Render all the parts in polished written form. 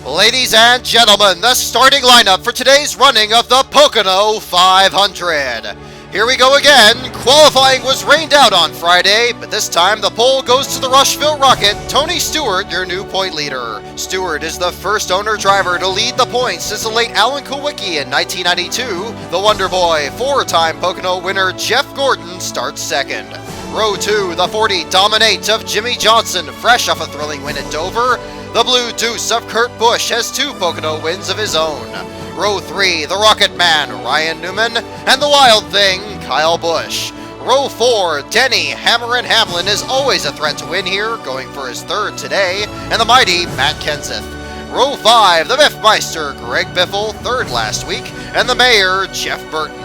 Ladies and gentlemen, the starting lineup for today's running of the Pocono 500. Here we go again. Qualifying was rained out on Friday, but this time the pole goes to the Rushville Rocket, Tony Stewart, your new point leader. Stewart is the first owner-driver to lead the points since the late Alan Kulwicki in 1992. The Wonder Boy, four-time Pocono winner Jeff Gordon starts second. Row 2, the 40 Dominate of Jimmy Johnson, fresh off a thrilling win at Dover. The Blue Deuce of Kurt Busch has two Pocono wins of his own. Row 3, the Rocket Man, Ryan Newman, and the Wild Thing, Kyle Busch. Row 4, Denny Hammer and Hamlin is always a threat to win here, going for his third today, and the mighty Matt Kenseth. Row 5, the Biffmeister, Greg Biffle, third last week, and the Mayor, Jeff Burton.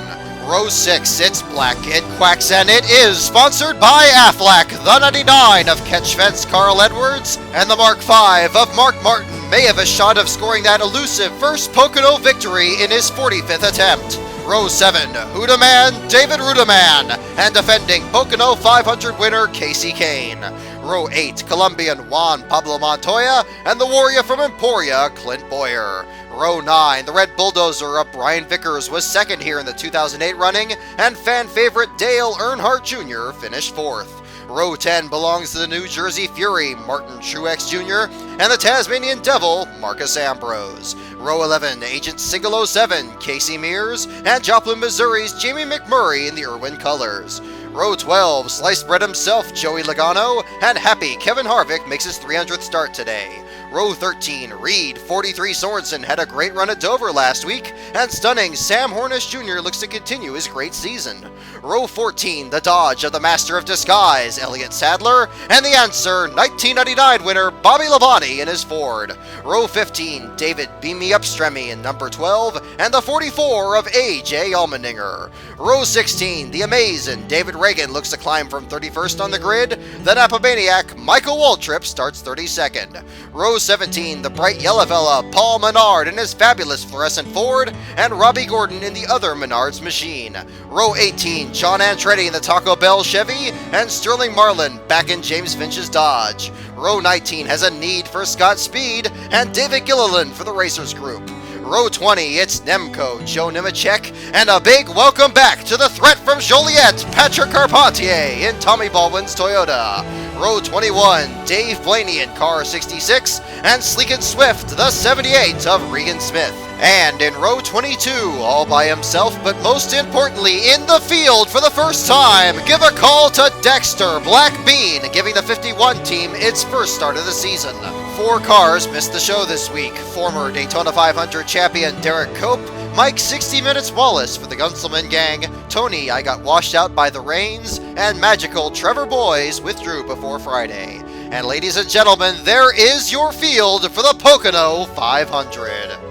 Row 6, it's black, it quacks, and it is sponsored by Aflac, the 99 of Catch Fence Carl Edwards, and the Mark 5 of Mark Martin may have a shot of scoring that elusive first Pocono victory in his 45th attempt. Row 7, Hudaman, David Rudaman, and defending Pocono 500 winner Casey Kane. Row 8, Colombian Juan Pablo Montoya, and the Warrior from Emporia, Clint Boyer. Row 9, the Red Bulldozer of Brian Vickers was second here in the 2008 running, and fan favorite Dale Earnhardt Jr. finished fourth. Row 10 belongs to the New Jersey Fury, Martin Truex Jr., and the Tasmanian Devil, Marcus Ambrose. Row 11, Agent Single 07, Casey Mears, and Joplin, Missouri's Jamie McMurray in the Irwin colors. Row 12, Sliced Bread himself, Joey Logano, and happy Kevin Harvick makes his 300th start today. Row 13, Reed 43 Sorensen had a great run at Dover last week, and stunning Sam Hornish Jr. looks to continue his great season. Row 14, the Dodge of the Master of Disguise, Elliott Sadler, and the Answer 1999 winner Bobby Labonte in his Ford. Row 15, David Beam Me Up Stremme in number 12, and the 44 of A.J. Allmendinger. Row 16, the amazing David Reagan looks to climb from 31st on the grid. The Napa Maniac Michael Waltrip starts 32nd. Row 17, the bright yellow fella Paul Menard in his fabulous fluorescent Ford, and Robbie Gordon in the other Menard's machine. Row 18, John Andretti in the Taco Bell Chevy, and Sterling Marlin back in James Finch's Dodge. Row 19 has a need for Scott Speed, and David Gilliland for the Racers Group. Row 20, it's Nemco, Joe Nemechek, and a big welcome back to the threat from Joliet, Patrick Carpentier in Tommy Baldwin's Toyota. Row 21, Dave Blaney in car 66, and Sleek and Swift, the 78 of Regan Smith. And in row 22, all by himself, but most importantly in the field for the first time, give a call to Dexter Black Bean, giving the 51 team its first start of the season. 4 cars missed the show this week. Former Daytona 500 champion Derek Cope, Mike 60 Minutes Wallace for the Gunselman gang, Tony I Got Washed Out by the Rains, and magical Trevor Boys withdrew before Friday. And ladies and gentlemen, there is your field for the Pocono 500.